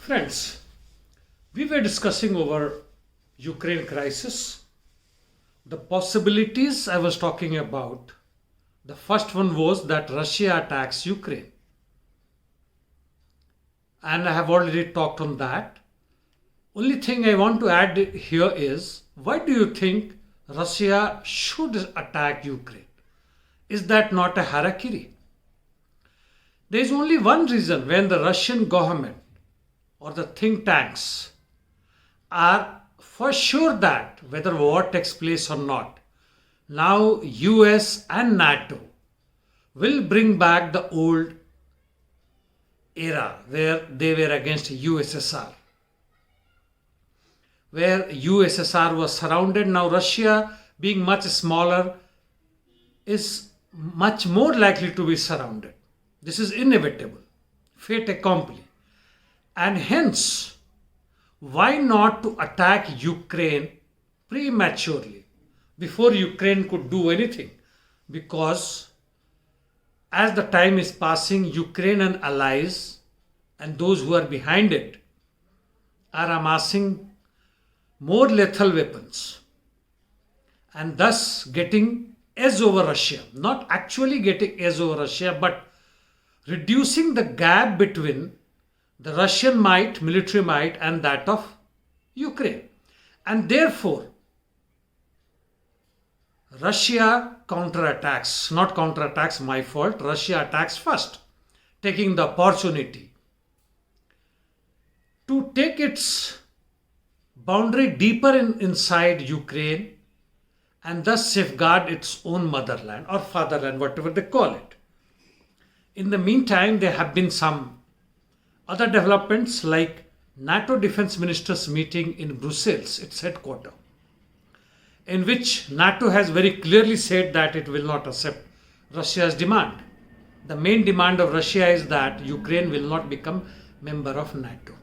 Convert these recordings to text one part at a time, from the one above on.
Friends, we were discussing over Ukraine crisis, the possibilities I was talking about. The first one was that Russia attacks Ukraine, and I have already talked on that. Only thing I want to add here is, why do you think Russia should attack Ukraine? Is that not a harakiri? There is only one reason: when the Russian government or the think tanks are for sure that whether war takes place or not, now US and NATO will bring back the old era where they were against USSR, where USSR was surrounded. Now Russia, being much smaller, is much more likely to be surrounded. This is inevitable, fait accompli. And hence, why not to attack Ukraine prematurely, before Ukraine could do anything? Because as the time is passing, Ukrainian allies and those who are behind it are amassing more lethal weapons and thus getting edge over Russia. Not actually getting edge over Russia, but reducing the gap between the Russian might, military might, and that of Ukraine. And therefore, Russia counterattacks, not counterattacks, my fault, Russia attacks first, taking the opportunity to take its boundary deeper inside Ukraine and thus safeguard its own motherland or fatherland, whatever they call it. In the meantime, there have been some other developments like NATO defense ministers meeting in Brussels, its headquarters, in which NATO has very clearly said that it will not accept Russia's demand. The main demand of Russia is that Ukraine will not become member of NATO.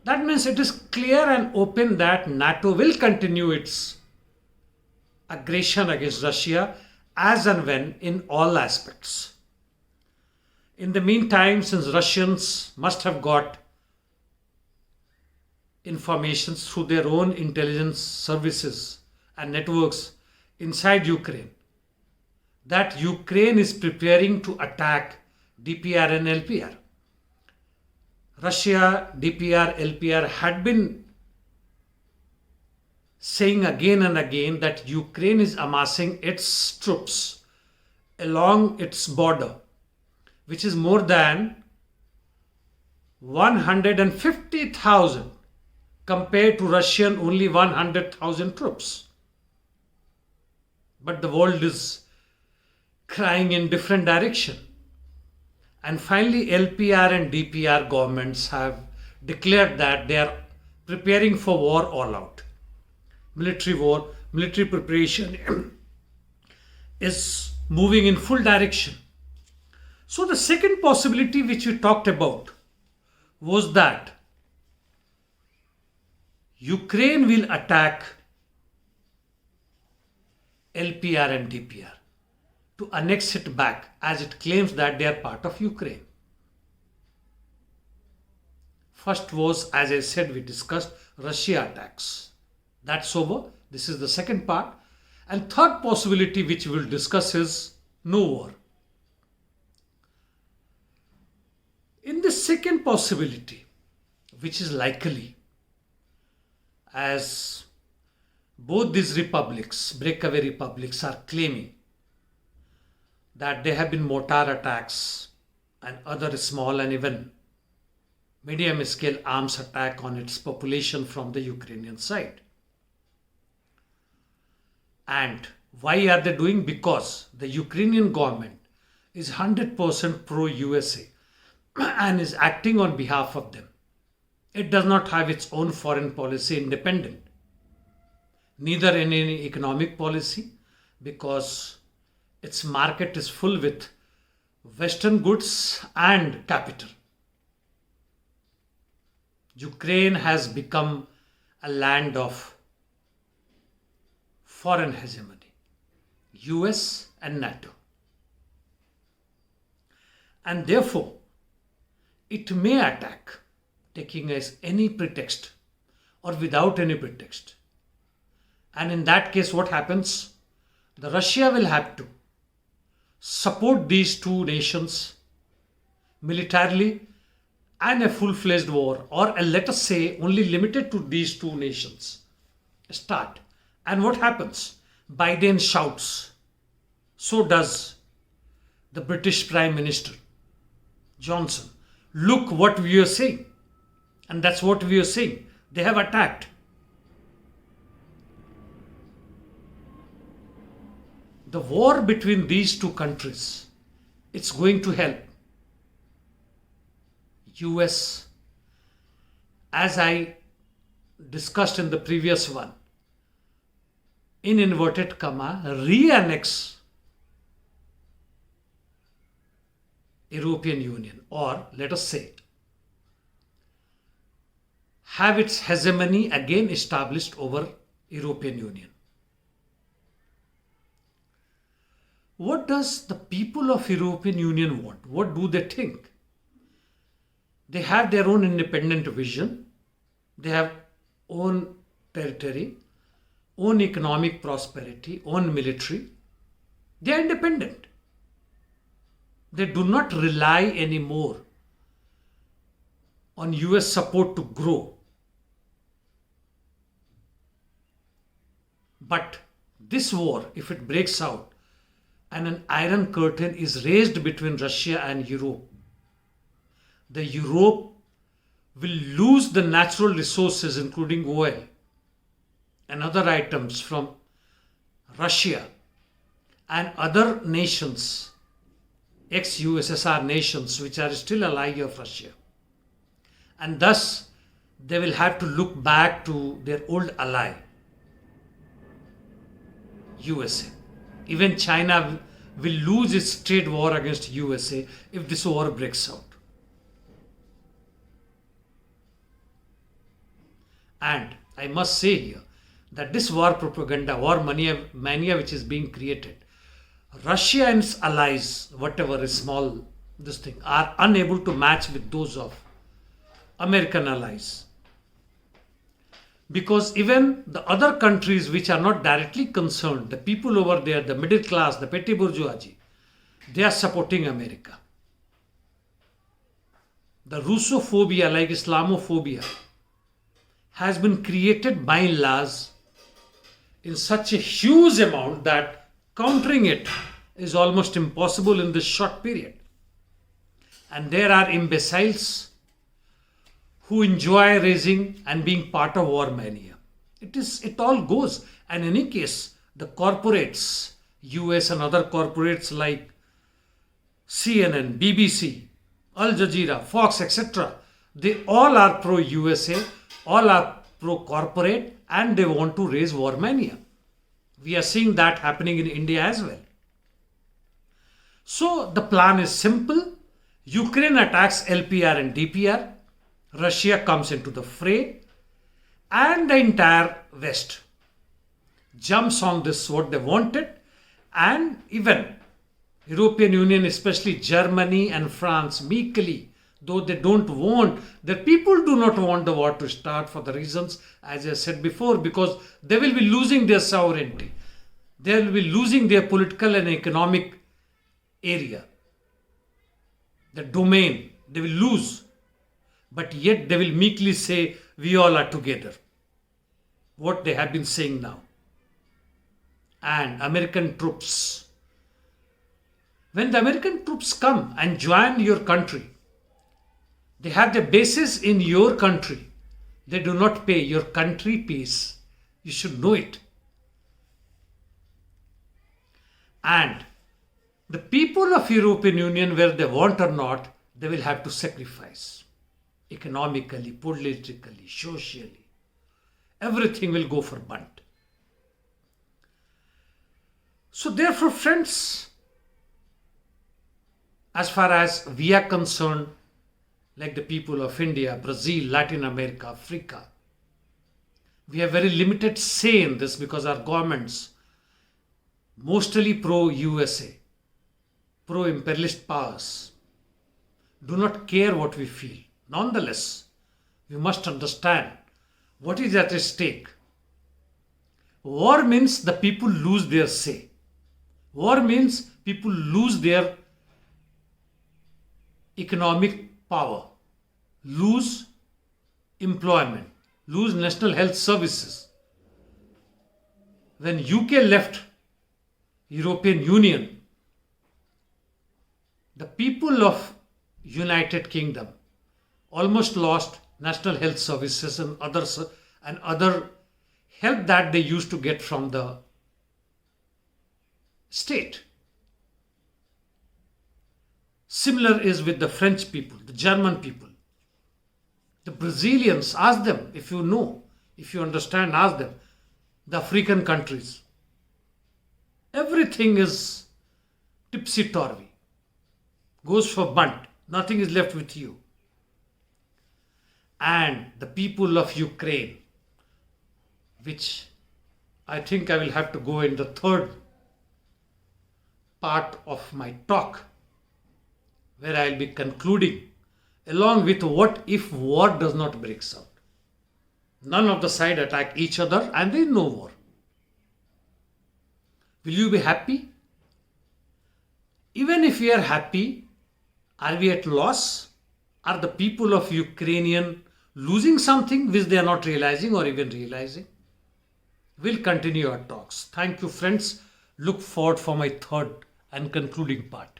That means it is clear and open that NATO will continue its aggression against Russia as and when in all aspects. In the meantime, since Russians must have got information through their own intelligence services and networks inside Ukraine, that Ukraine is preparing to attack DPR and LPR. Russia, DPR, LPR had been saying again and again that Ukraine is amassing its troops along its border, which is more than 150,000 compared to Russian only 100,000 troops. But the world is crying in different direction. And finally, LPR and DPR governments have declared that they are preparing for war all out. Military war, military preparation is moving in full direction. So the second possibility which we talked about was that Ukraine will attack LPR and DPR to annex it back, as it claims that they are part of Ukraine. First was, as I said, we discussed Russia attacks. That's over. This is the second part. And third possibility which we will discuss is no war. In the second possibility, which is likely, as both these republics, breakaway republics, are claiming that there have been mortar attacks and other small and even medium scale arms attack on its population from the Ukrainian side. And why are they doing? Because the Ukrainian government is 100% pro-USA and is acting on behalf of them. It does not have its own foreign policy independent, neither in any economic policy, because its market is full with Western goods and capital. Ukraine has become a land of foreign hegemony, US and NATO. And therefore, it may attack taking as any pretext or without any pretext. And in that case, what happens? The Russia will have to support these two nations militarily and a full-fledged war, or let us say only limited to these two nations start. And what happens? Biden shouts. So does the British Prime Minister Johnson. Look what we are saying. And that's what we are saying. They have attacked. The war between these two countries, it's going to help US, as I discussed in the previous one, in inverted comma, re-annex European Union, or let us say, have its hegemony again established over European Union. What does the people of European Union want? What do they think? They have their own independent vision. They have own territory, own economic prosperity, own military. They are independent. They do not rely anymore on US support to grow. But this war, if it breaks out and an iron curtain is raised between Russia and Europe, the Europe will lose the natural resources including oil and other items from Russia and other nations, ex-USSR nations which are still ally of Russia. And thus they will have to look back to their old ally, USA. Even China will lose its trade war against USA if this war breaks out. And I must say here that this war propaganda, war mania which is being created, Russia and its allies, whatever is small, this thing, are unable to match with those of American allies. Because even the other countries which are not directly concerned, the people over there, the middle class, the petty bourgeoisie, they are supporting America. The Russophobia, like Islamophobia, has been created by and large in such a huge amount that countering it is almost impossible in this short period. And there are imbeciles who enjoy raising and being part of war mania. It all goes. And in any case, the corporates, US and other corporates like CNN, BBC, Al Jazeera, Fox, etc., they all are pro-USA, all are pro-corporate, and they want to raise war mania. We are seeing that happening in India as well. So the plan is simple. Ukraine attacks LPR and DPR. Russia comes into the fray, and the entire West jumps on this, what they wanted, and even European Union, especially Germany and France, meekly, though they don't want, the people do not want the war to start for the reasons, as I said before, because they will be losing their sovereignty. They will be losing their political and economic area, the domain, they will lose. But yet they will meekly say, we all are together. What they have been saying now. And American troops. When the American troops come and join your country, they have their bases in your country. They do not pay. Your country pays. You should know it. And the people of European Union, whether they want or not, they will have to sacrifice. Economically, politically, socially. Everything will go for bunt. So therefore, friends, as far as we are concerned, like the people of India, Brazil, Latin America, Africa, we have very limited say in this because our governments, mostly pro-USA, pro-imperialist powers, do not care what we feel. Nonetheless, We must understand what is at stake. War means the people lose their say. War means people lose their economic power, lose employment, lose national health services. When UK left European Union, the people of United Kingdom almost lost national health services and other help that they used to get from the state. Similar is with the French people, the German people, the Brazilians. Ask them if you know, if you understand, ask them. The African countries. Everything is tipsy-turvy. Goes for bunt. Nothing is left with you. And the people of Ukraine, which I think I will have to go in the third part of my talk, where I will be concluding along with what if war does not break out. None of the side attack each other and there is no war. Will you be happy? Even if we are happy, are we at loss? Are the people of Ukraine losing something which they are not realizing or even realizing? We'll continue our talks. Thank you, friends. Look forward for my third and concluding part.